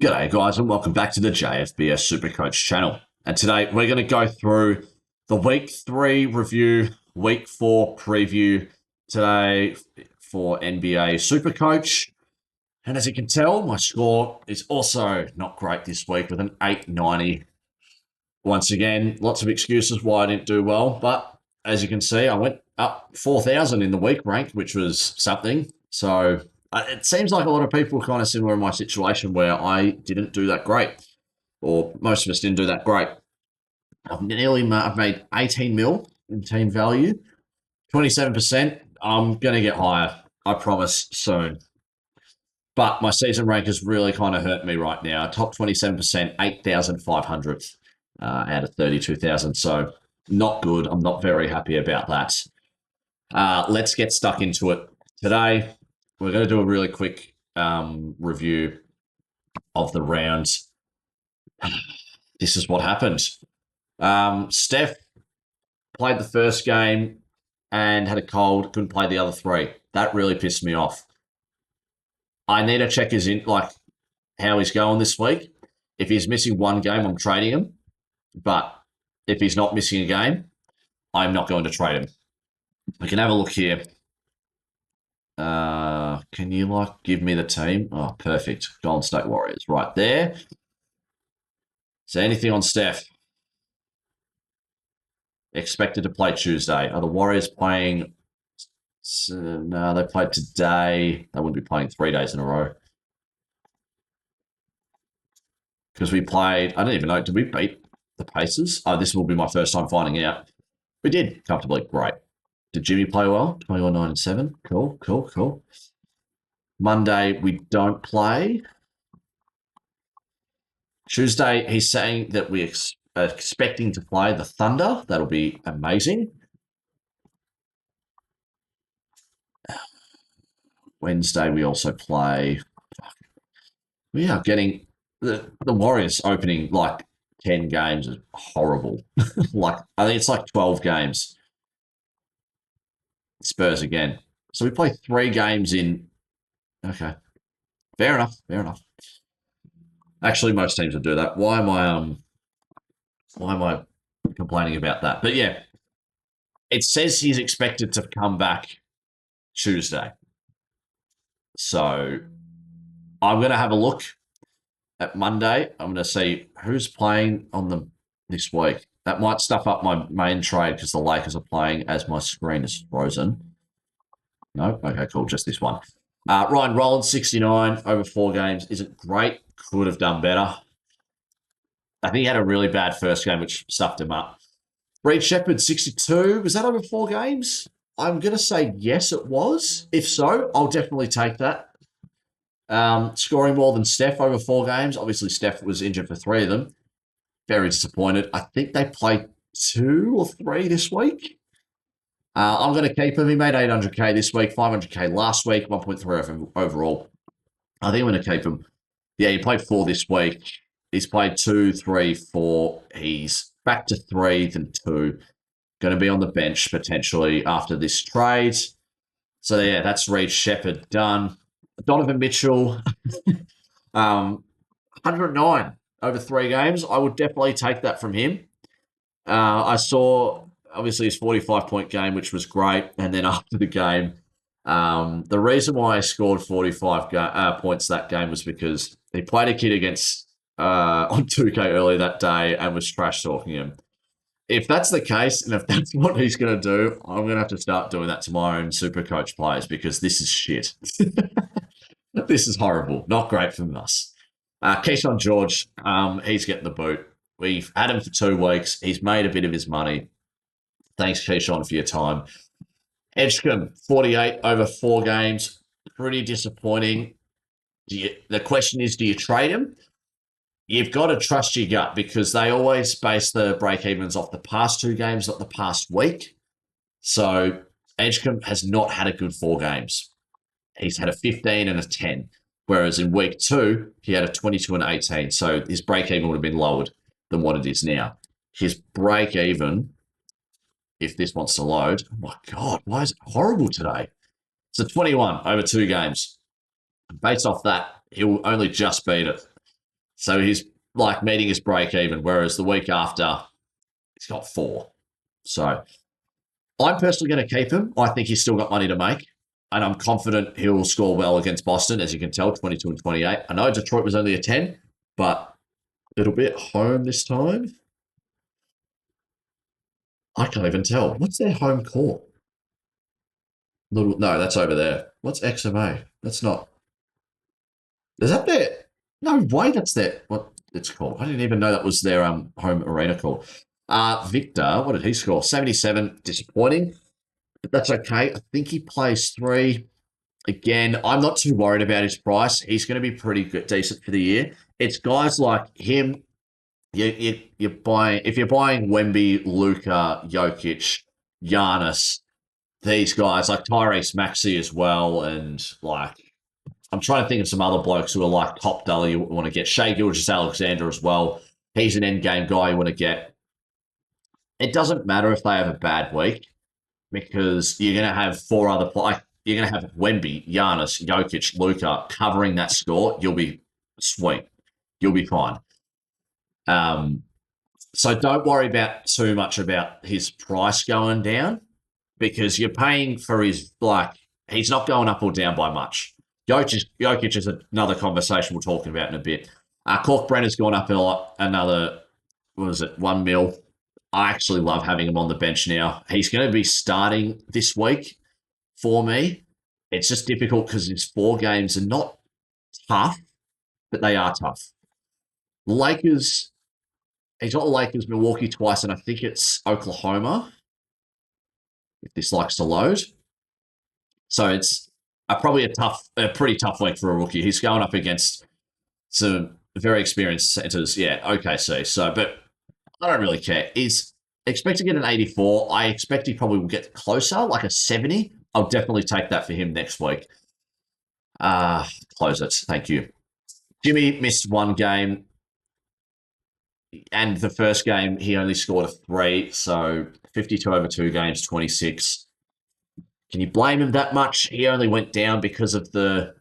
G'day guys and welcome back to the JFBS Supercoach channel. And today we're going to go through the week 3 review, week 4 preview today for NBA Supercoach. And as you can tell, my score is also not great this week with an 890. Once again, lots of excuses why I didn't do well, but as you can see, I went up 4,000 in the week rank, which was something. So it seems like a lot of people are kind of similar in my situation where I didn't do that great, or most of us didn't do that great. I've made 18 mil in team value, 27%. I'm going to get higher, I promise, soon. But my season rank has really kind of hurt me right now. Top 27%, 8,500 out of 32,000. So not good. I'm not very happy about that. Let's get stuck into it. Today, we're going to do a really quick review of the rounds. This is what happened. Steph played the first game and had a cold, couldn't play the other 3. That really pissed me off. I need to check how he's going this week. If he's missing one game, I'm trading him. But if he's not missing a game, I'm not going to trade him. We can have a look here. Can you give me the team? Oh, perfect. Golden State Warriors right there. So anything on Steph? Expected to play Tuesday. Are the Warriors playing? No, they played today. They wouldn't be playing 3 days in a row. Because we played, I don't even know, did we beat the Pacers? Oh, this will be my first time finding out. We did, comfortably. Great. Did Jimmy play well? 21, 9, and 7. Cool. Monday, we don't play. Tuesday, he's saying that we're expecting to play the Thunder. That'll be amazing. Wednesday, we also play. We are getting the Warriors opening 10 games is horrible. I think it's 12 games. Spurs again. So we play 3 games in. Okay. Fair enough. Actually, most teams will do that. Why am I complaining about that? But yeah, it says he's expected to come back Tuesday. So I'm going to have a look at Monday. I'm going to see who's playing on this week. That might stuff up my main trade because the Lakers are playing as my screen is frozen. No? Okay, cool. Just this one. Ryan Rollins, 69 over 4 games. Isn't great. Could have done better. I think he had a really bad first game, which stuffed him up. Reed Shepherd, 62. Was that over 4 games? I'm going to say yes, it was. If so, I'll definitely take that. Scoring more than Steph over 4 games. Obviously, Steph was injured for 3 of them. Very disappointed. I think they played 2 or 3 this week. I'm going to keep him. He made 800K this week, 500K last week, 1.3 overall. I think I'm going to keep him. Yeah, he played 4 this week. He's played 2, 3, 4. He's back to 3, then 2. Going to be on the bench potentially after this trade. So yeah, that's Reed Shepherd done. Donovan Mitchell, 109 over 3 games. I would definitely take that from him. I saw, obviously, his 45-point game, which was great. And then after the game, the reason why I scored 45 points that game was because he played a kid against on 2K earlier that day and was trash talking him. If that's the case, and if that's what he's going to do, I'm going to have to start doing that to my own Supercoach players because this is shit. This is horrible. Not great from us. Keyshawn George, he's getting the boot. We've had him for 2 weeks. He's made a bit of his money. Thanks, Keyshawn, for your time. Edgecombe, 48 over 4 games. Pretty disappointing. The question is, do you trade him? You've got to trust your gut because they always base the break-evens off the past 2 games, not the past week. So Edgecombe has not had a good 4 games. He's had a 15 and a 10, whereas in week 2, he had a 22 and 18. So his break-even would have been lowered than what it is now. His break-even, if this wants to load, oh my God, why is it horrible today? So 21 over 2 games. Based off that, he'll only just beat it. So he's like meeting his break even, whereas the week after, he's got 4. So I'm personally going to keep him. I think he's still got money to make. And I'm confident he'll score well against Boston, as you can tell, 22 and 28. I know Detroit was only a 10, but it'll be at home this time. I can't even tell. What's their home court? No, that's over there. What's XMA? That's not. Is that their? No way. That's their. What it's called? I didn't even know that was their home arena call. Victor, what did he score? 77. Disappointing, but that's okay. I think he plays 3. Again, I'm not too worried about his price. He's going to be pretty good, decent for the year. It's guys like him. You're buying if you're buying Wemby, Luka, Jokic, Giannis, these guys like Tyrese Maxey as well, and like I'm trying to think of some other blokes who are like top dollar you want to get. Shea Gilgeous-Alexander as well. He's an end game guy you want to get. It doesn't matter if they have a bad week because you're going to have 4 other players. You're going to have Wemby, Giannis, Jokic, Luka covering that score. You'll be sweet. You'll be fine. So don't worry about too much about his price going down because you're paying for his he's not going up or down by much. Jokic is another conversation we're talking about in a bit. Cork Brenner's gone up another, what is it, 1 mil. I actually love having him on the bench now. He's going to be starting this week for me. It's just difficult because his 4 games are not tough, but they are tough. Lakers, he's got the Lakers, Milwaukee twice, and I think it's Oklahoma, if this likes to load. So it's probably a pretty tough week for a rookie. He's going up against some very experienced centers. Yeah, OKC. So, but I don't really care. He's expecting to get an 84. I expect he probably will get closer, like a 70. I'll definitely take that for him next week. Close it. Thank you. Jimmy missed 1 game, and the first game he only scored a 3, so 52 over 2 games, 26. Can you blame him that much? He only went down because of the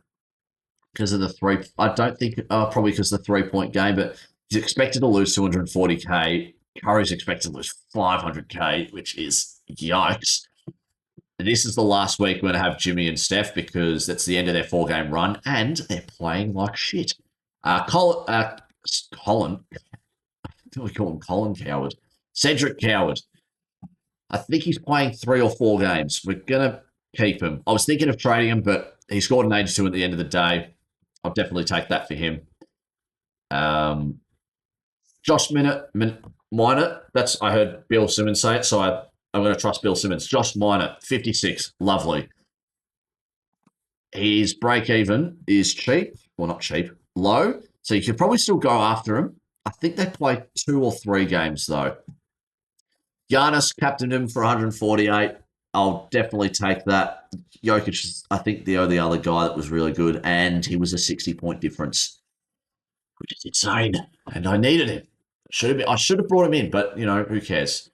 3. I don't think probably because of the 3-point game, but he's expected to lose 240K. Curry's expected to lose 500K, which is yikes. This is the last week we're going to have Jimmy and Steph because that's the end of their 4-game run, and they're playing like shit. Colin, do we call him Colin Coward? Cedric Coward. I think he's playing 3 or 4 games. We're going to keep him. I was thinking of trading him, but he scored an 82 at the end of the day. I'll definitely take that for him. Josh Minott. That's I heard Bill Simmons say it, so I'm going to trust Bill Simmons. Josh Minott, 56. Lovely. His break even is cheap. Well, not cheap. Low. So you could probably still go after him. I think they play 2 or 3 games, though. Giannis captained him for 148. I'll definitely take that. Jokic is, I think, the only other guy that was really good, and he was a 60-point difference, which is insane. And I needed him. I should have brought him in, but, who cares?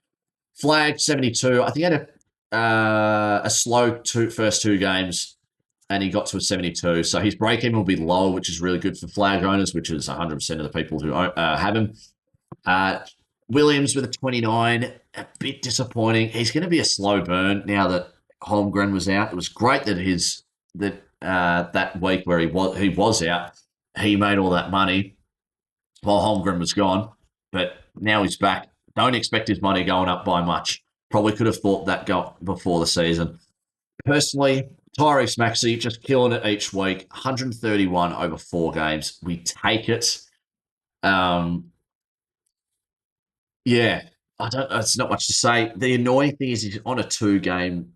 Flag, 72. I think he had a slow first 2 games, and he got to a 72. So his break-even will be low, which is really good for flag owners, which is 100% of the people who have him. Williams with a 29, a bit disappointing. He's going to be a slow burn now that Holmgren was out. It was great that that week where he was out, he made all that money while Holmgren was gone. But now he's back. Don't expect his money going up by much. Probably could have thought that before the season. Personally, Tyrese Maxey just killing it each week. 131 over 4 games. We take it. Yeah, I don't. It's not much to say. The annoying thing is he's on a 2-game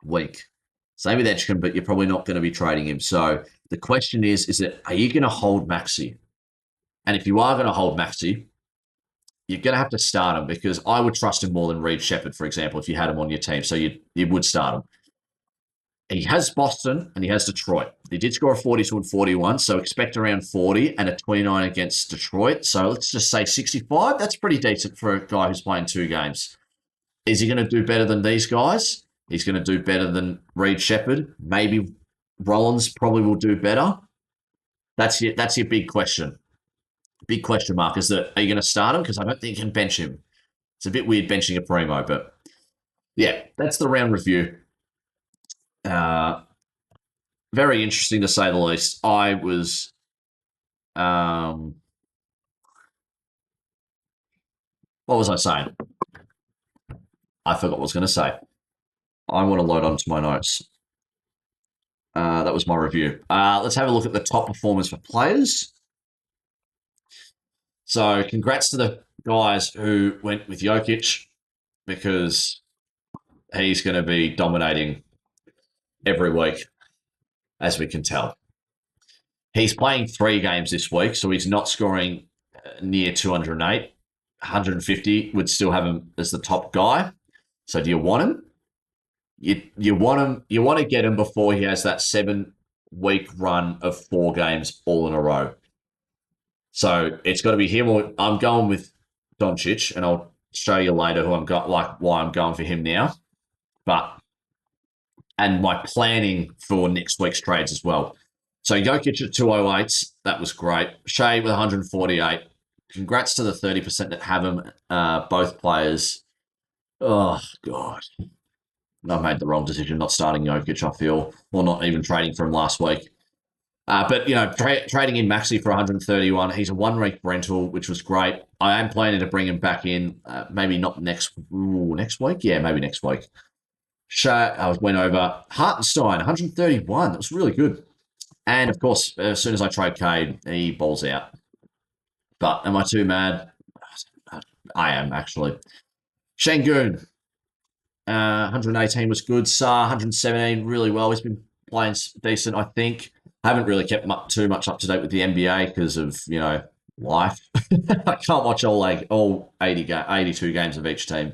week. Same with Edgecombe, but you're probably not going to be trading him. So the question is are you going to hold Maxey? And if you are going to hold Maxey, you're going to have to start him because I would trust him more than Reed Shepherd, for example, if you had him on your team. So you would start him. He has Boston and he has Detroit. He did score a 42 and 41, so expect around 40 and a 29 against Detroit. So let's just say 65. That's pretty decent for a guy who's playing 2 games. Is he going to do better than these guys? He's going to do better than Reed Shepherd. Maybe Rollins probably will do better. That's your big question. Big question mark is that are you going to start him? Because I don't think you can bench him. It's a bit weird benching a primo, but yeah, that's the round review. Uh, Very interesting to say the least. I was, what was I saying? I forgot what I was going to say. I want to load onto my notes. That was my review. Let's have a look at the top performers for players. So, congrats to the guys who went with Jokic because he's going to be dominating every week, as we can tell. He's playing 3 games this week, so he's not scoring near 208. 150 would still have him as the top guy. So, do you want him? You want him. You want to get him before he has that 7 week run of 4 games all in a row. So it's got to be him. Or I'm going with Doncic, and I'll show you later who I'm got like why I'm going for him now. But and my planning for next week's trades as well. So Jokic at 208, that was great. Shea with 148. Congrats to the 30% that have him, both players. Oh, God. I made the wrong decision not starting Jokic, I feel, or not even trading for him last week. But, trading in Maxi for 131, he's a 1 week rental, which was great. I am planning to bring him back in, maybe not next week. Yeah, maybe next week. I went over Hartenstein, 131. That was really good. And of course, as soon as I trade Cade, he balls out. But am I too mad? I am actually. Şengün, 118 was good. Sar, 117, really well. He's been playing decent, I think. I haven't really kept too much up to date with the NBA because of, life. I can't watch all 82 games of each team.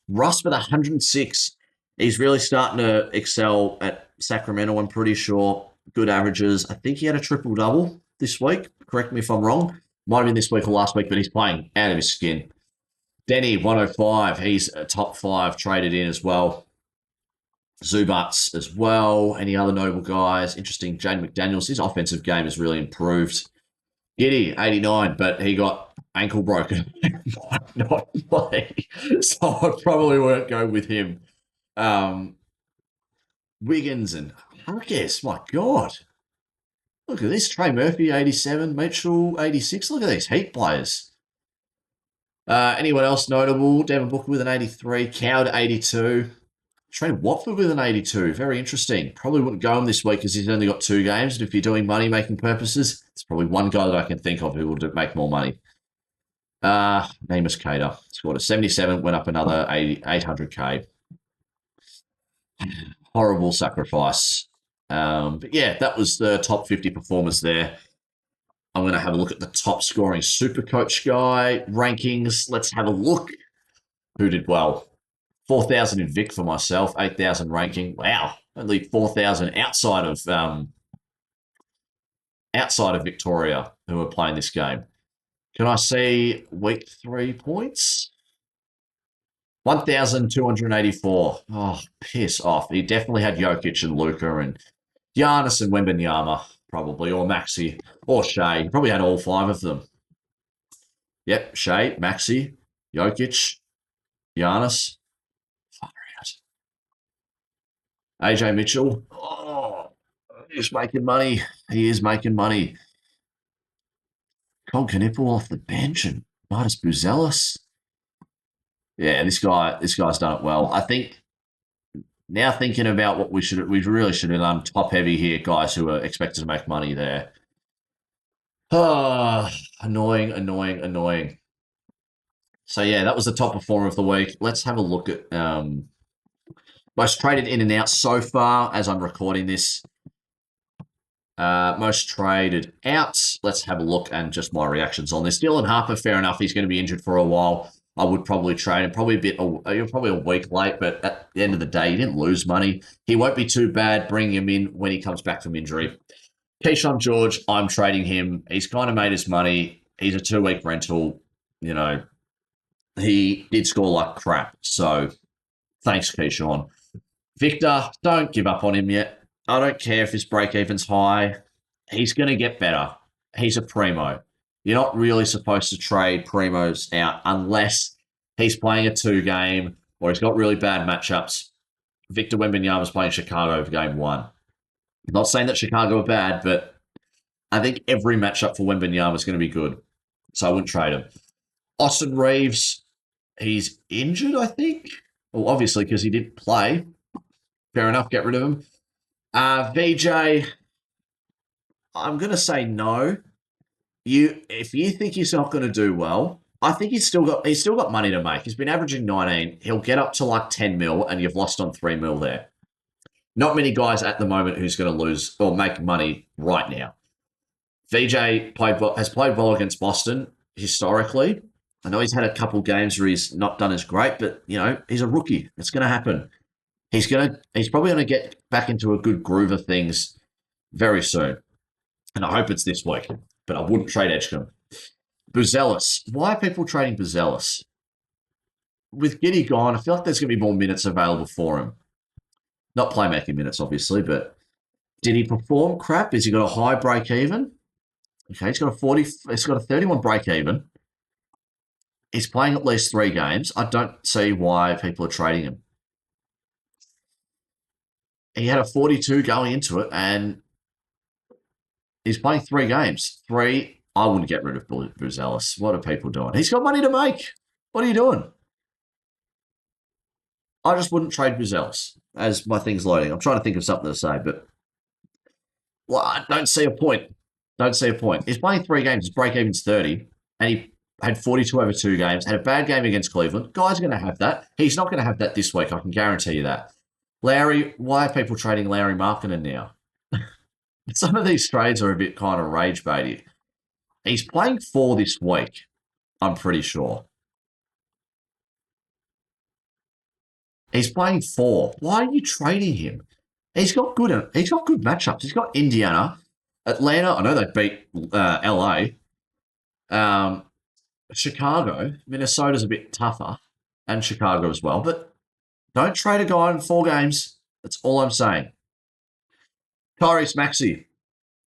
Russ with 106. He's really starting to excel at Sacramento, I'm pretty sure. Good averages. I think he had a triple double this week. Correct me if I'm wrong. Might have been this week or last week, but he's playing out of his skin. Denny, 105. He's a top 5 traded in as well. Zubats as well. Any other notable guys? Interesting. Jaden McDaniels. His offensive game has really improved. Giddy, 89, but he got ankle broken. Might not play. So I probably won't go with him. Wiggins and Harkes, my God. Look at this. Trey Murphy, 87. Mitchell, 86. Look at these Heat players. Anyone else notable? Devin Booker with an 83. Cowd, 82. Trent Watford with an 82. Very interesting. Probably wouldn't go him this week because he's only got 2 games. And if you're doing money-making purposes, it's probably one guy that I can think of who will make more money. Namus Cater scored a 77, went up another 800K. Horrible sacrifice. But yeah, that was the top 50 performers there. I'm going to have a look at the top scoring Supercoach guy rankings. Let's have a look. Who did well? 4,000 in Vic for myself, 8,000 ranking. Wow, only 4,000 outside of Victoria who are playing this game. Can I see week 3 points? 1,284. Oh, piss off. He definitely had Jokic and Luka and Giannis and Wembanyama, probably, or Maxi, or Shea. He probably had all 5 of them. Yep, Shea, Maxi, Jokic, Giannis. Far out. AJ Mitchell. Oh, he's making money. He is making money. Cole Knipple off the bench and Martis Buzelis. Yeah, this guy's done it well. I think now thinking about what we really should have done top heavy here, guys who are expected to make money there. Annoying. So yeah, that was the top performer of the week. Let's have a look at most traded in and out so far as I'm recording this. Most traded out. Let's have a look and just my reactions on this. Dylan Harper, fair enough. He's going to be injured for a while. I would probably trade him. You're probably a week late, but at the end of the day, he didn't lose money. He won't be too bad bringing him in when he comes back from injury. Keyshawn George, I'm trading him. He's kind of made his money. He's a 2-week rental. He did score like crap. So thanks, Keyshawn. Victor, don't give up on him yet. I don't care if his break even's high. He's going to get better. He's a primo. You're not really supposed to trade Primos out unless he's playing a 2 game or he's got really bad matchups. Victor Wembanyama's playing Chicago for game 1. I'm not saying that Chicago are bad, but I think every matchup for Wembanyama is going to be good. So I wouldn't trade him. Austin Reeves, he's injured, I think. Well, obviously, because he didn't play. Fair enough, get rid of him. VJ, I'm going to say no. If you think he's not going to do well, I think he's still got money to make. He's been averaging 19. He'll get up to like 10 mil, and you've lost on 3 mil there. Not many guys at the moment who's going to lose or make money right now. VJ has played well against Boston historically. I know he's had a couple games where he's not done as great, but he's a rookie. It's going to happen. He's probably going to get back into a good groove of things very soon, and I hope it's this week. But I wouldn't trade Edgecombe. Buzelis. Why are people trading Buzelis? With Giddy gone, I feel like there's going to be more minutes available for him. Not playmaking minutes, obviously, but did he perform crap? Has he got a high break even? Okay, he's got a 40. He's got a 31 break even. He's playing at least 3 games. I don't see why people are trading him. He had a 42 going into it, and he's playing 3 games. 3. I wouldn't get rid of Buzelis. What are people doing? He's got money to make. What are you doing? I just wouldn't trade Buzelis as my thing's loading. I'm trying to think of something to say, but I don't see a point. Don't see a point. He's playing 3 games. His break even's 30, and he had 42 over 2 games. Had a bad game against Cleveland. Guy's going to have that. He's not going to have that this week. I can guarantee you that. Lowry, why are people trading Lowry Markkinen now? Some of these trades are a bit kind of rage baity. He's playing 4 this week, I'm pretty sure. He's playing 4. Why are you trading him? He's got good matchups. He's got Indiana, Atlanta. I know they beat LA. Chicago, Minnesota's a bit tougher, and Chicago as well. But don't trade a guy in 4 games. That's all I'm saying. Tyrese Maxey,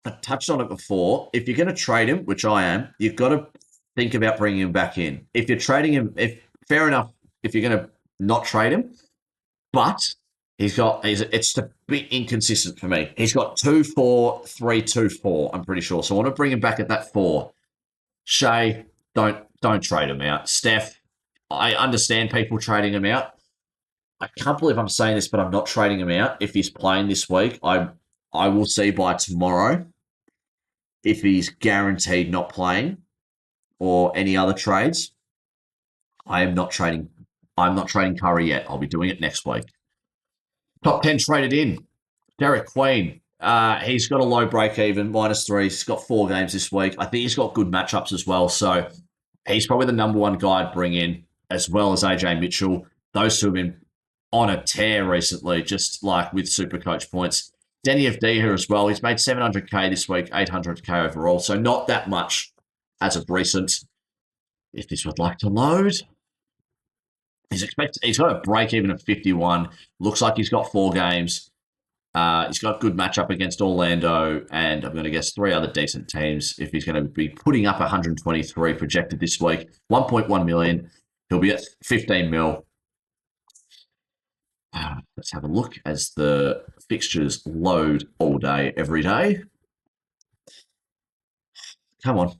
I touched on it before. If you're going to trade him, which I am, you've got to think about bringing him back in. If you're trading him, fair enough, if you're going to not trade him, but it's a bit inconsistent for me. He's got 2-4, 3-2-4, I'm pretty sure. So I want to bring him back at that 4. Shea, don't trade him out. Steph, I understand people trading him out. I can't believe I'm saying this, but I'm not trading him out. If he's playing this week, I will see by tomorrow if he's guaranteed not playing or any other trades. I'm not trading Curry yet. I'll be doing it next week. Top 10 traded in. Derek Queen. He's got a low break even, -3. He's got 4 games this week. I think he's got good matchups as well. So he's probably the number 1 guy to bring in, as well as AJ Mitchell. Those 2 have been on a tear recently, just like with Supercoach points. Denny Avdija as well. He's made 700k this week, 800k overall. So not that much as of recent. If this would like to load. He's got a break even of 51. Looks like he's got 4 games. He's got a good matchup against Orlando, and I'm going to guess 3 other decent teams. If he's going to be putting up 123 projected this week, 1.1 million, he'll be at 15 mil. Let's have a look as the fixtures load all day, every day. Come on.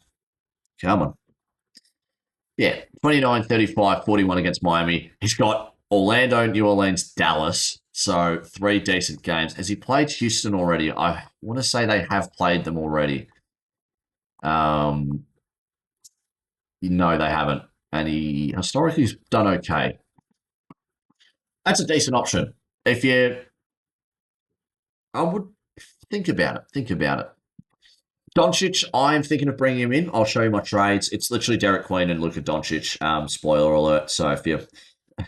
Yeah, 29, 35, 41 against Miami. He's got Orlando, New Orleans, Dallas. So 3 decent games. Has he played Houston already? I want to say they have played them already. No, they haven't. And he historically's done okay. That's a decent option. I would think about it. Doncic, I'm thinking of bringing him in. I'll show you my trades. It's literally Derek Queen and Luka Doncic. Spoiler alert. So if you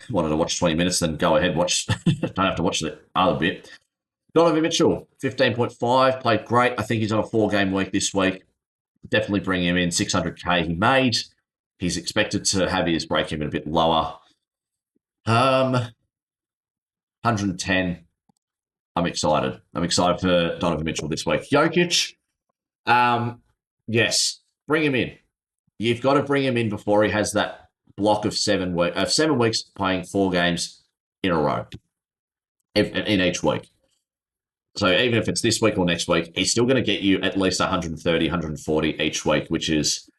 wanted to watch 20 minutes, then go ahead, watch. Don't have to watch the other bit. Donovan Mitchell, 15.5, played great. I think he's on a 4-game week this week. Definitely bring him in. 600k he made. He's expected to have his break even a bit lower. 110. I'm excited. For Donovan Mitchell this week. Jokic, yes, bring him in. You've got to bring him in before he has that block of 7 weeks playing 4 games in a row in each week. So even if it's this week or next week, he's still going to get you at least 130, 140 each week, which is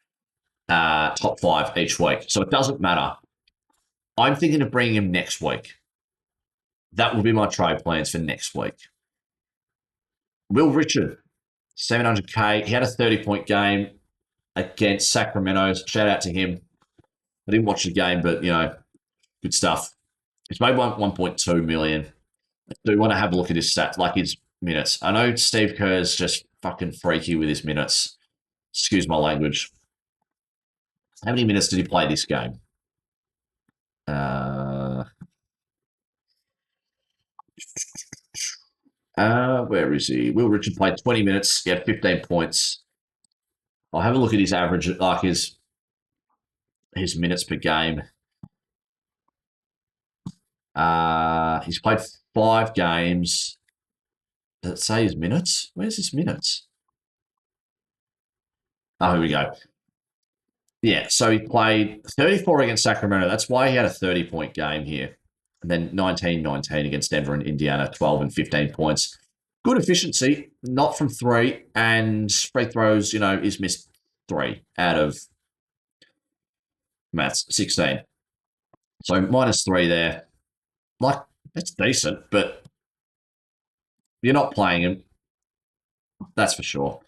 top 5 each week. So it doesn't matter. I'm thinking of bringing him next week. That will be my trade plans for next week. Will Richard, 700K. He had a 30-point game against Sacramento. Shout out to him. I didn't watch the game, but, good stuff. He's made 1.2 million. I do want to have a look at his stats, like his minutes. I know Steve Kerr's just fucking freaky with his minutes. Excuse my language. How many minutes did he play this game? Where is he? Will Richard played 20 minutes. He had 15 points. I'll have a look at his average, like his minutes per game. He's played 5 games. Does it say his minutes? Where's his minutes? Oh, here we go. Yeah, so he played 34 against Sacramento. That's why he had a 30-point game here. And then 19-19 against Denver and Indiana, 12 and 15 points. Good efficiency, not from 3, and free throws, is missed 3 out of maths, 16. So -3 there. Like, that's decent, but you're not playing him. That's for sure.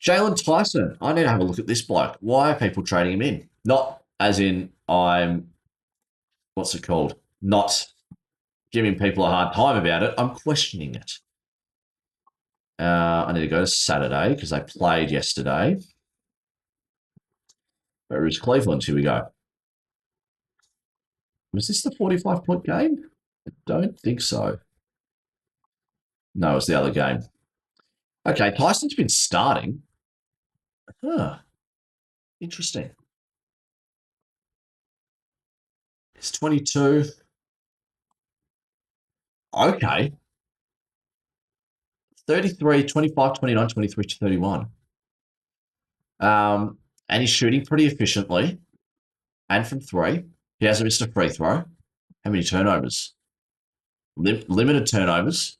Jalen Tyson. I need to have a look at this bloke. Why are people trading him in? Not as in what's it called? Not giving people a hard time about it. I'm questioning it. I need to go to Saturday because they played yesterday. Where is Cleveland? Here we go. Was this the 45-point game? I don't think so. No, it's the other game. Okay, Tyson's been starting. Huh. Interesting. It's 22. Okay. 33, 25, 29, 23 to 31. And he's shooting pretty efficiently. And from 3. He hasn't missed a free throw. How many turnovers? Limited turnovers.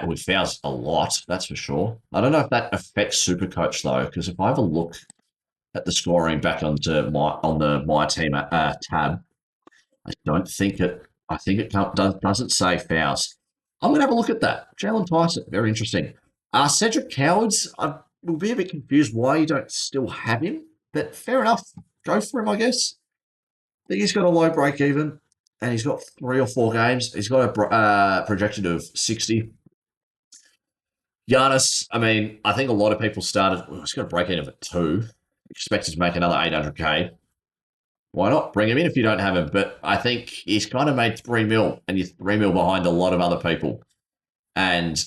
We fouls a lot, that's for sure. I don't know if that affects Supercoach though, because if I have a look at the scoring back on the My Team tab, I don't think it. I think it doesn't say fouls. I'm going to have a look at that. Jalen Tyson, very interesting. Cedric Cowards, I will be a bit confused why you don't still have him, but fair enough. Go for him, I guess. I think he's got a low break even, and he's got 3 or 4 games. He's got a projection of 60. Giannis, I mean, I think a lot of people started, he's got a break even at 2. Expected to make another 800K. Why not? Bring him in if you don't have him. But I think he's kind of made 3 mil, and you're 3 mil behind a lot of other people. And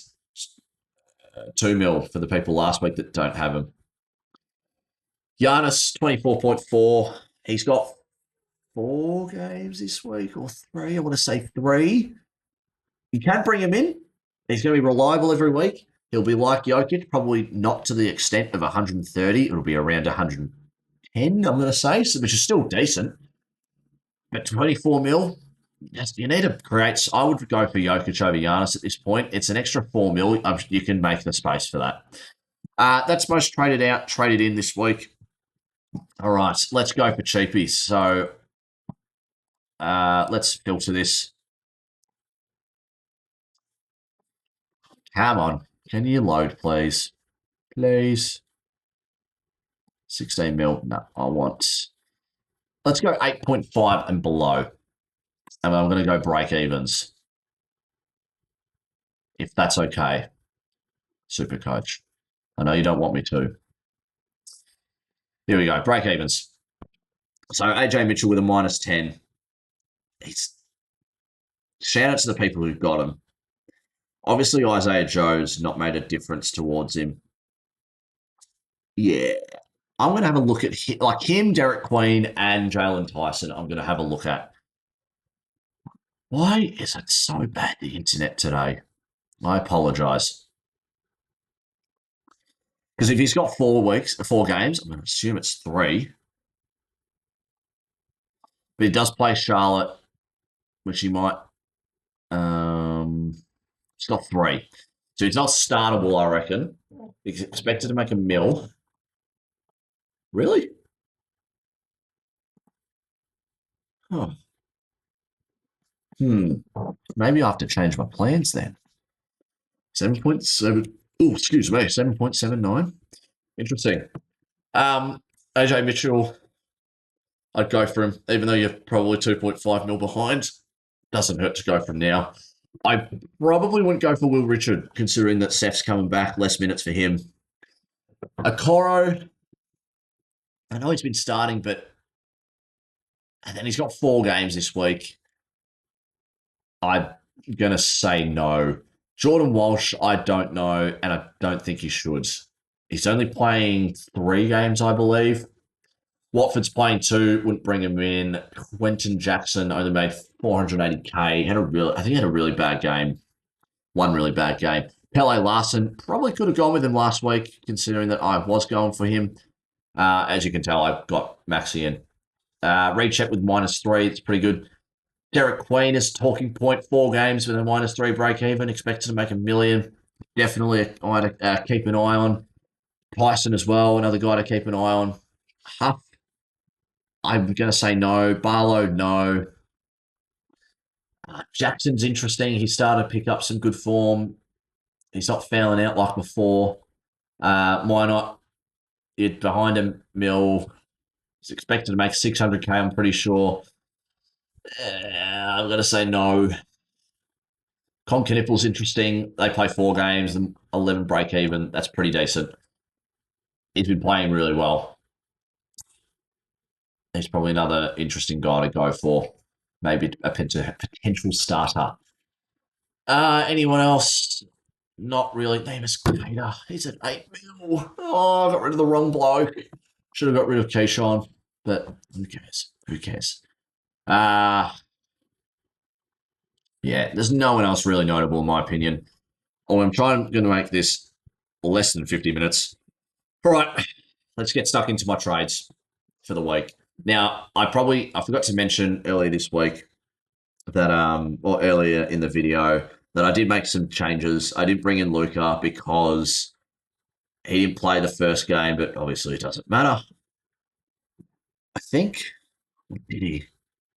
2 mil for the people last week that don't have him. Giannis, 24.4. He's got 4 games this week or 3. I want to say 3. You can bring him in. He's going to be reliable every week. He'll be like Jokic, probably not to the extent of 130. It'll be around 110, I'm going to say, which is still decent. But 24 mil, you need to create. I would go for Jokic over Giannis at this point. It's an extra 4 mil. You can make the space for that. That's most traded in this week. All right, let's go for cheapies. So let's filter this. Come on. Can you load, please? Please. 16 mil. No, I want. Let's go 8.5 and below. And I'm going to go break evens. If that's okay. Supercoach. I know you don't want me to. Here we go. Break evens. So AJ Mitchell with a -10. Shout out to the people who've got him. Obviously, Isaiah Joe's not made a difference towards him. Yeah. I'm going to have a look at him, Derek Queen, and Jalen Tyson. I'm going to have a look at. Why is it so bad, the internet today? I apologise. Because if he's got 4 weeks, 4 games, I'm going to assume it's 3. But he does play Charlotte, which he might. He's got 3. So he's not startable, I reckon. He's expected to make a mil. Really? Huh. Maybe I have to change my plans then. 7.7. Oh, excuse me. 7.79. Interesting. AJ Mitchell, I'd go for him, even though you're probably 2.5 mil behind. Doesn't hurt to go from now. I probably wouldn't go for Will Richard, considering that Seth's coming back, less minutes for him. Okoro, I know he's been starting, but and then he's got 4 games this week. I'm going to say no. Jordan Walsh, I don't know, and I don't think he should. He's only playing 3 games, I believe. Watford's playing 2, wouldn't bring him in. Quentin Jackson only made 480k. I think he had a really bad game. One really bad game. Pele Larson, probably could have gone with him last week, considering that I was going for him. As you can tell, I've got Maxi in. Recheck with -3. It's pretty good. Derek Queen is talking point, 4 games with a -3 break even, expected to make a million. Definitely a guy to keep an eye on. Tyson as well, another guy to keep an eye on. Huff, I'm going to say no. Barlow, no. Jackson's interesting. He started to pick up some good form. He's not fouling out like before. Why not? It behind him, Mill is expected to make 600k, I'm pretty sure. I'm going to say no. Con Knippel's interesting. They play 4 games and 11 break even. That's pretty decent. He's been playing really well. He's probably another interesting guy to go for. Maybe a potential starter. Anyone else? Not really. Namus Cater. He's at 8 mil. Oh, I got rid of the wrong bloke. Should have got rid of Keyshawn, but who cares? Who cares? Yeah, there's no one else really notable in my opinion. Oh, I'm going to make this less than 50 minutes. All right, let's get stuck into my trades for the week. Now, I forgot to mention earlier this week that or earlier in the video that I did make some changes. I didn't bring in Luca because he didn't play the first game, but obviously it doesn't matter. I think, what did he?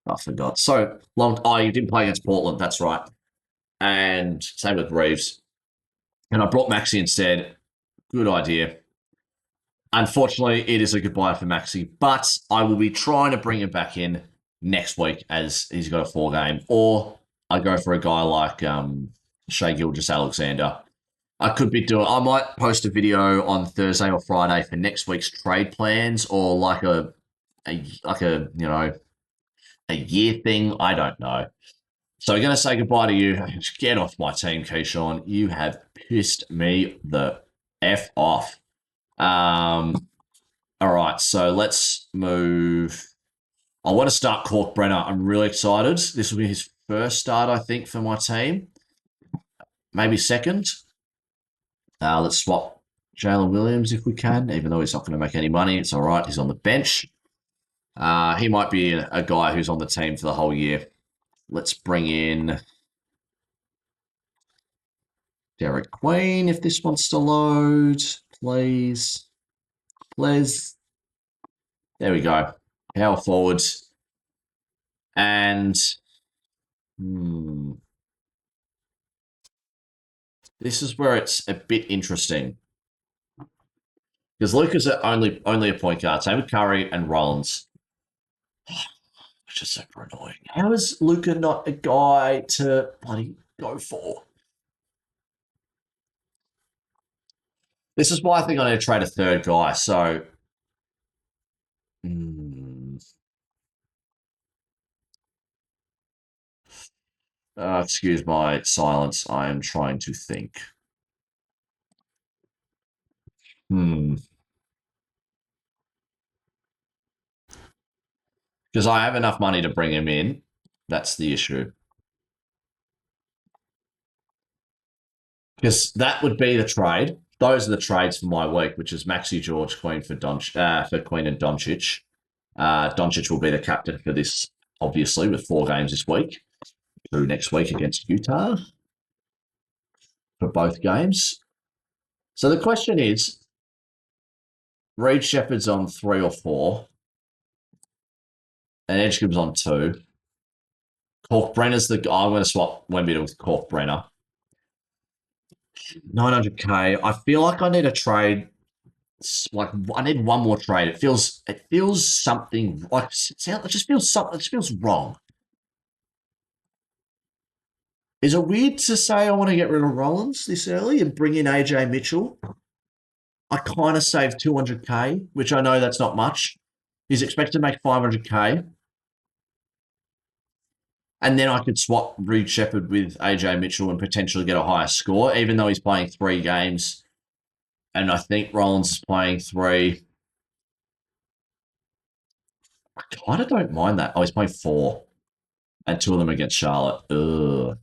I forgot. So long. Oh, he didn't play against Portland. That's right. And same with Reeves. And I brought Maxi instead. Good idea. Unfortunately, it is a goodbye for Maxi, but I will be trying to bring him back in next week as he's got a 4 game, or I go for a guy like Shea Gilgeous-Alexander. I might post a video on Thursday or Friday for next week's trade plans, or like a a year thing. I don't know. So I'm going to say goodbye to you. Get off my team, Keyshawn. You have pissed me the F off. All right, so let's move. I want to start Cork Brenner. I'm really excited. This will be his first start, I think, for my team. Maybe second. Let's swap Jalen Williams if we can, even though he's not going to make any money. It's all right. He's on the bench. He might be a guy who's on the team for the whole year. Let's bring in Derek Queen if this wants to load. Please. Please. There we go. Power forwards. And this is where it's a bit interesting. Because Luca's only a point guard. Same with Curry and Rollins. Which is super annoying. How is Luca not a guy to bloody go for? This is why I think I need to trade a third guy. So, excuse my silence. I am trying to think. Because I have enough money to bring him in. That's the issue. Because that would be the trade. those are the trades for my week, which is Maxi George, Queen for Queen and Doncic. Doncic will be the captain for this, obviously, with 4 games this week. 2 next week against Utah for both games. So the question is, Reed Shepherd's on 3 or 4, and Edgecombe's on 2. Cork Brenner's I'm going to swap Wemby with Cork Brenner. 900k. I feel like I need a trade. Like I need one more trade. It feels something like it just feels something. It just feels wrong. Is it weird to say I want to get rid of Rollins this early and bring in AJ Mitchell? I kind of saved 200k, which I know that's not much. He's expected to make 500k. And then I could swap Reed Shepherd with AJ Mitchell and potentially get a higher score, even though he's playing 3 games. And I think Rollins is playing 3. I kind of don't mind that. Oh, he's playing 4. And 2 of them against Charlotte. Ugh.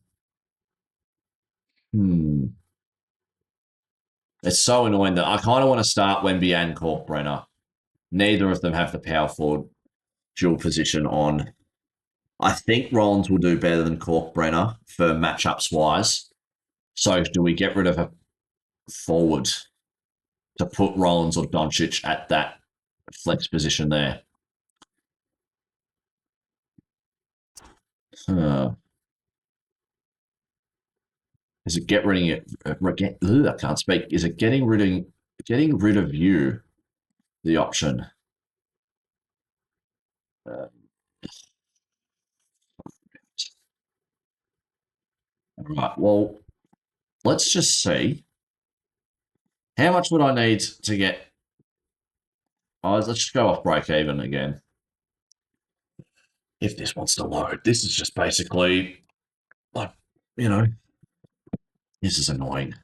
It's so annoying that I kind of want to start Wemby and Corkbrenner. Neither of them have the power forward dual position on. I think Rollins will do better than Corkbrenner for matchups wise. So do we get rid of a forward to put Rollins or Doncic at that flex position there? Is it get rid of it? I can't speak. Is it getting rid of you? The option. Right. Well, let's just see. How much would I need to get? Oh, let's just go off break even again. If this wants to load, this is just basically like, this is annoying.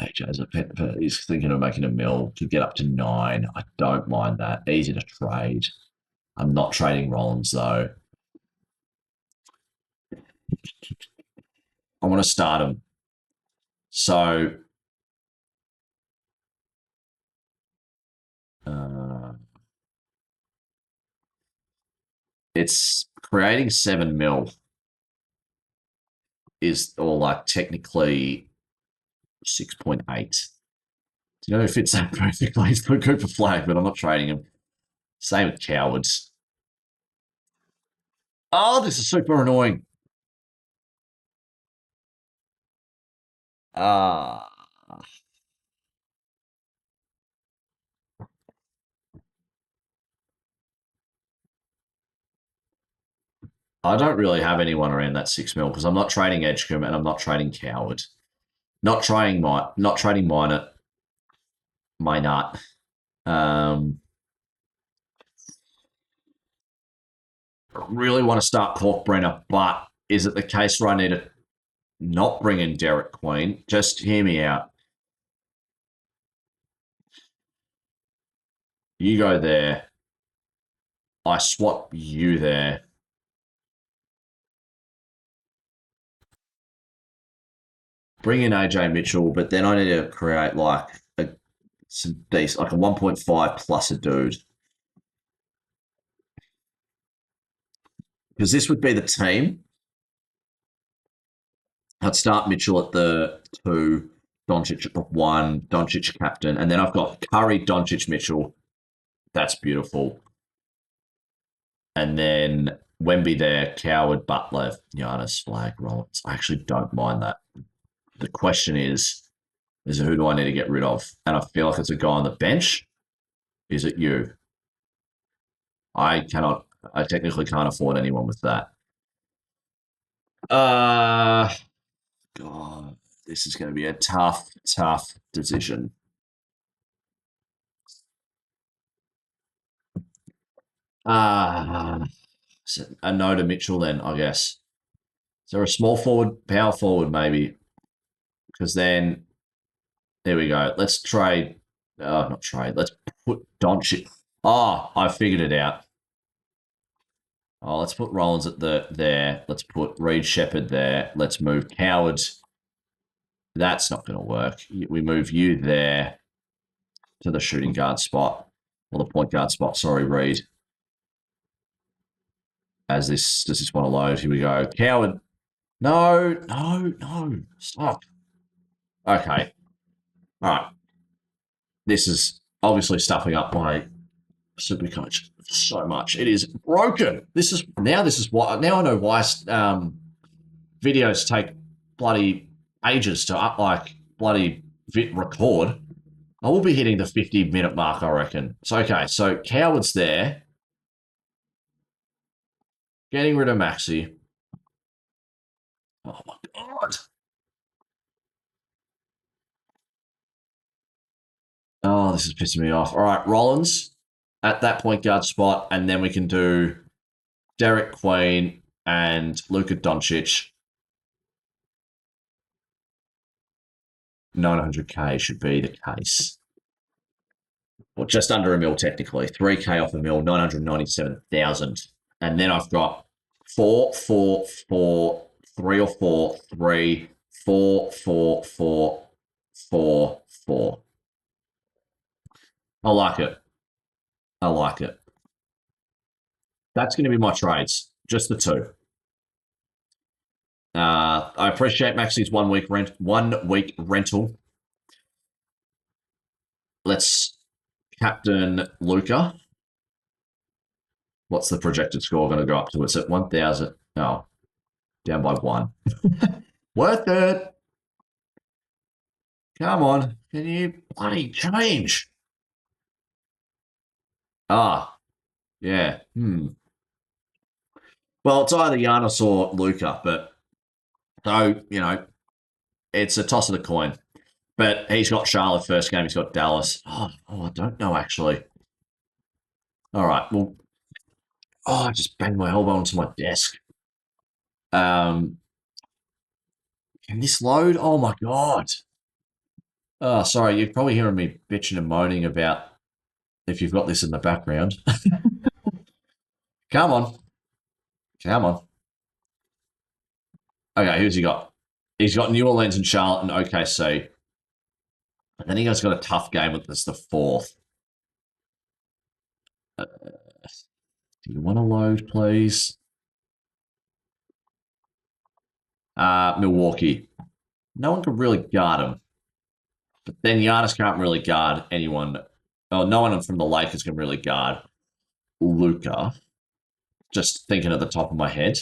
HJ's he's thinking of making a mill to get up to 9. I don't mind that. Easy to trade. I'm not trading Rollins though. I want to start him. So it's creating 7 mil is, or like technically 6.8. Do you know who fits that perfectly? He's put Cooper Flag, but I'm not trading him. Same with Cowards. Oh, this is super annoying. I don't really have anyone around that 6 mil because I'm not trading Edgecombe and I'm not trading Coward. Not trading Minot. Minot. Really want to start Corkbrenner, but is it the case where I need to not bring in Derek Queen? Just hear me out. You go there. I swap you there. Bring in AJ Mitchell, but then I need to create like some decent, like a 1.5 plus a dude. Because this would be the team. I'd start Mitchell at the 2, Doncic at the 1, Doncic captain, and then I've got Curry, Doncic, Mitchell. That's beautiful. And then Wemby there, Coward, Butler, Giannis, Flag, Rollins. I actually don't mind that. The question is who do I need to get rid of? And I feel like it's a guy on the bench. Is it you? I technically can't afford anyone with that. God, this is going to be a tough decision. A no to Mitchell then, I guess. Is there a small forward, power forward maybe? Because then, there we go. Let's trade. Not trade. Let's put Doncic. Oh, I figured it out. Oh, let's put Rollins at there. Let's put Reed Shepherd there. Let's move Coward. That's not going to work. We move you there to the shooting guard spot. Or the point guard spot. Sorry, Reed. Does this want to load? Here we go. Coward. No. Stop. Okay. All right. This is obviously stuffing up my Supercoach so much. It is broken. This is why now I know why videos take bloody ages to bloody record. I will be hitting the 50-minute mark, I reckon. So okay, so Coward's there. Getting rid of Maxi. Oh my god. Oh, this is pissing me off. All right, Rollins at that point guard spot, and then we can do Derek Queen and Luka Doncic. 900k should be the case. Well, just under a mil technically. 3k off a mil, 997,000. And then I've got 4, 4, 4, 3 or 4, 3, 4, 4, 4, 4, 4. I like it. I like it. That's going to be my trades. Just the two. I appreciate Maxi's 1 week rental. Let's captain Luca. What's the projected score going to go up to? It's at 1,000. Oh, down by 1. Worth it. Come on. Can you bloody change? Ah, yeah. Well, it's either Giannis or Luca, but so, it's a toss of the coin. But he's got Charlotte first game. He's got Dallas. Oh, I don't know, actually. All right. Well, I just banged my elbow onto my desk. Can this load? Oh, my God. Oh, sorry. You're probably hearing me bitching and moaning about if you've got this in the background. Come on. Okay, who's he got? He's got New Orleans and Charlotte and OKC. And then he's got a tough game with this, the 4th. Do you want to load, please? Milwaukee. No one can really guard him. But then Giannis can't really guard anyone. Oh, no one from the Lakers can really guard Luca. Just thinking at the top of my head.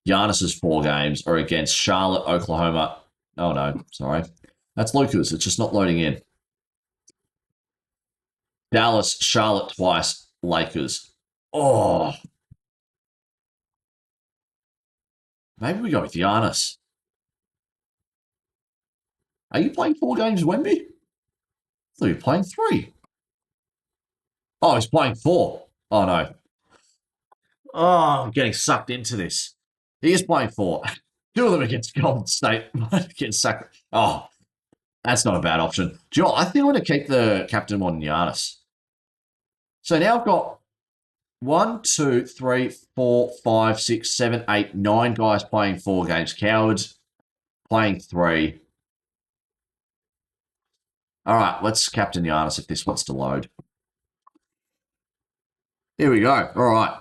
Giannis's 4 games are against Charlotte, Oklahoma. Oh, no. Sorry. That's Luca's. It's just not loading in. Dallas, Charlotte twice, Lakers. Oh. Maybe we go with Giannis. Are you playing 4 games, Wemby? I thought you were playing 3. Oh, he's playing 4. Oh, no. Oh, I'm getting sucked into this. He is playing 4. 2 of them against Golden State. Getting sucked. Oh, that's not a bad option. Do you know what? I think I'm going to keep the captain on Giannis. So now I've got 1, 2, 3, 4, 5, 6, 7, 8, 9 guys playing 4 games. Cowards playing 3. All right, let's captain Giannis if this wants to load. Here we go. All right.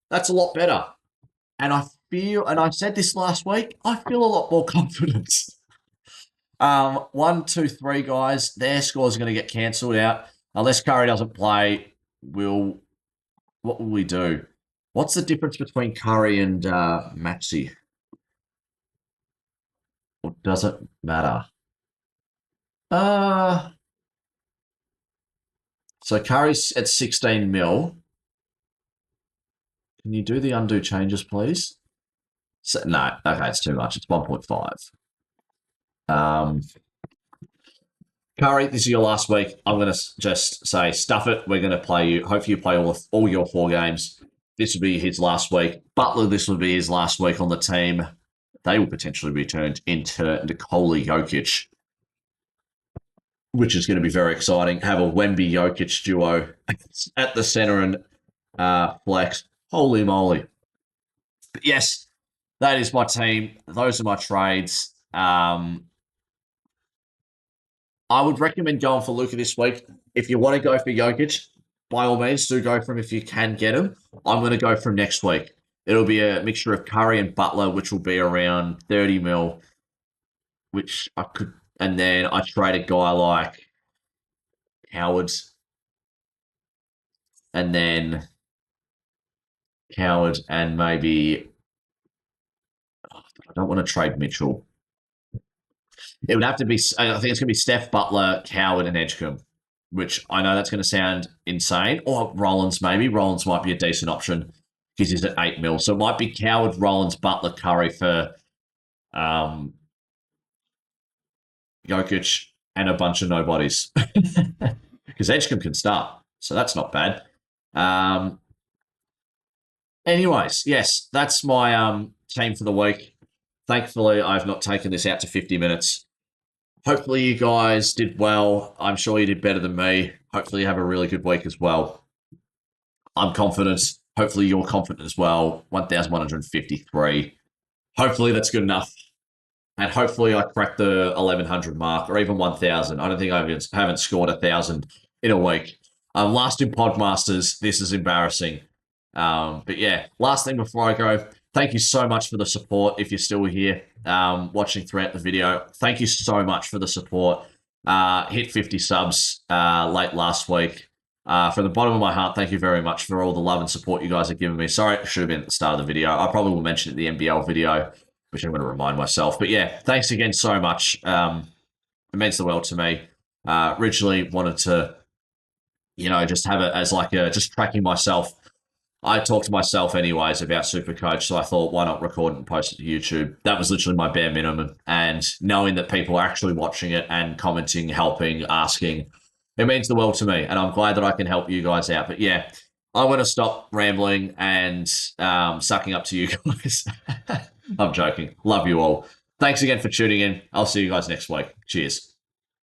That's a lot better. And I said this last week, I feel a lot more confident. 1, 2, 3 guys, their scores are going to get cancelled out. Unless Curry doesn't play, what will we do? What's the difference between Curry and Maxi? Or does it matter? So Curry's at 16 mil. Can you do the undo changes, please? So, no, okay, it's too much. It's 1.5. Curry, this is your last week. I'm going to just say, stuff it. We're going to play you. Hopefully you play all your 4 games. This will be his last week. Butler, this will be his last week on the team. They will potentially be turned into Nikola Jokic, which is going to be very exciting. Have a Wemby Jokic duo at the center and flex. Holy moly. But yes, that is my team. Those are my trades. I would recommend going for Luka this week. If you want to go for Jokic, by all means, do go for him if you can get him. I'm going to go for him next week. It'll be a mixture of Curry and Butler, which will be around 30 mil, which I could, and then I trade a guy like Howard, and then Howard, and maybe I don't want to trade Mitchell. It would have to be. I think it's going to be Steph, Butler, Coward, and Edgecombe, which I know that's going to sound insane. Or Rollins, maybe. Rollins might be a decent option because he's at 8 mil. So it might be Coward, Rollins, Butler, Curry for um, Jokic and a bunch of nobodies. Because Edgecombe can start. So that's not bad. Anyways, yes, that's my team for the week. Thankfully, I've not taken this out to 50 minutes. Hopefully, you guys did well. I'm sure you did better than me. Hopefully, you have a really good week as well. I'm confident. Hopefully, you're confident as well. 1,153. Hopefully, that's good enough. And hopefully, I crack the 1,100 mark or even 1,000. I don't think I haven't scored 1,000 in a week. Last in Podmasters. This is embarrassing. But yeah, last thing before I go, thank you so much for the support. If you're still here watching throughout the video, thank you so much for the support. Hit 50 subs late last week. From the bottom of my heart, thank you very much for all the love and support you guys have given me. Sorry, it should have been at the start of the video. I probably will mention it in the NBL video, which I'm going to remind myself. But yeah, thanks again so much. It means the world to me. Originally wanted to, just have it as like just tracking myself. I talk to myself anyways about Supercoach, so I thought, why not record it and post it to YouTube? That was literally my bare minimum. And knowing that people are actually watching it and commenting, helping, asking, it means the world to me. And I'm glad that I can help you guys out. But yeah, I want to stop rambling and sucking up to you guys. I'm joking. Love you all. Thanks again for tuning in. I'll see you guys next week. Cheers.